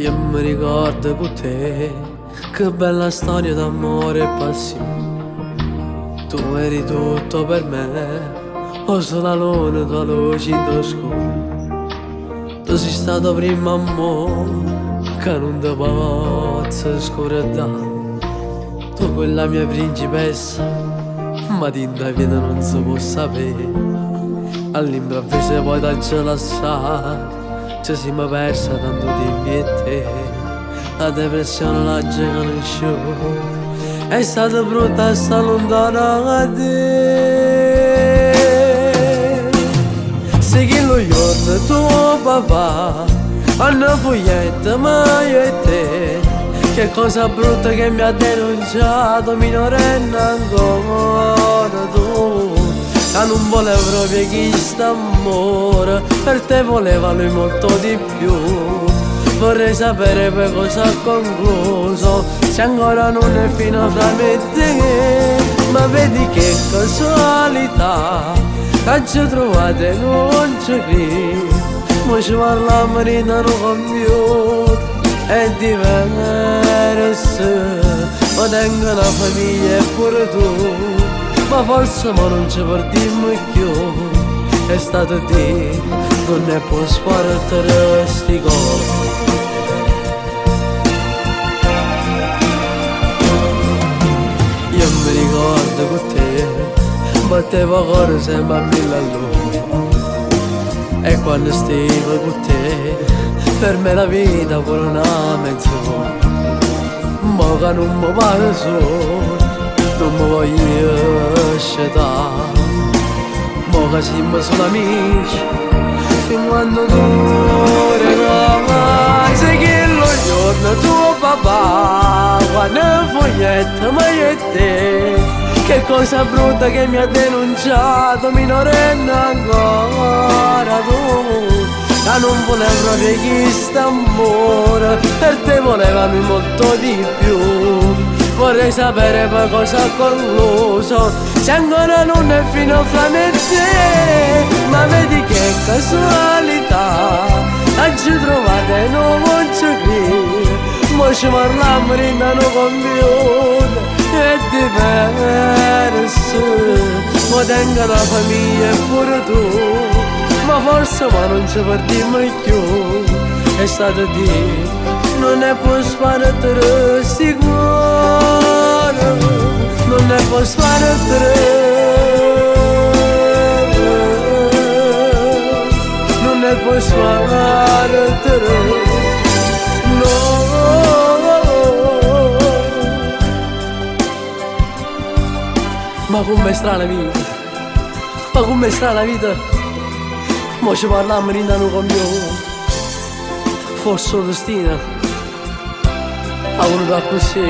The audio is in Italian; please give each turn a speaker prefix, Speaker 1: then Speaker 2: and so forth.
Speaker 1: Io mi ricordo con te, che bella storia d'amore e passione. Tu eri tutto per me, ho solo la luna, tua luce in tuo scuro. Tu sei stato primo amore, che non ti posso scordare. Tu quella mia principessa, ma tinta vita non si può sapere. All'improvviso poi t'ho lasciato, ci siamo persi tanto tempo e te. La depressione la gente non c'è, è stata brutta e sta lontana da te. Sei che lo giorno tuo papà, hanno foglietta ma io e te. Che cosa brutta che mi ha denunciato, minorenne ancora tu. Ma non volevo proprio chi st'amore, per te voleva lui molto di più. Vorrei sapere poi cosa ha concluso, se ancora non è fino fra me e te. Ma vedi che casualità, che ci trovate non ci credo. Ma ci parliamo di un computer, è diverso. Ma tengo una famiglia e pure tu, ma forse ma non ci partimmo più. È stato te, non ne può sparare sti cose. Io mi ricordo con te, battevo cuore sempre a 1000 all'ora. E quando stavo con te, per me la vita pure una mezz'ora. Ma che non mi pare solo, non mi voglio scegliere. Mo che siamo solo amici, fin quando durerà. Sai che lo giorno tuo papà, quando foglietta ma io e te. Che cosa brutta che mi ha denunciato, minorenne ancora tu. Ma non volevo proprio chi st'amore, per te volevami molto di più. Vorrei sapere poi cosa ha concluso, se ancora non è fino fra me e te. Ma vedi che casualità, oggi trovate non ci credo. Mo ci parliamo in un computer, è diverso. Mo tengo una famiglia e pure tu, ma forse ma non ci partimmo più. È stato Dio, non ne può sparare sti cuore, non ne può sparare, non ne può sparare, no. Ma com'è strana vita, ma com'è strana vita. Mo ci parliamo in un computer, forse lo destino ha voluto così.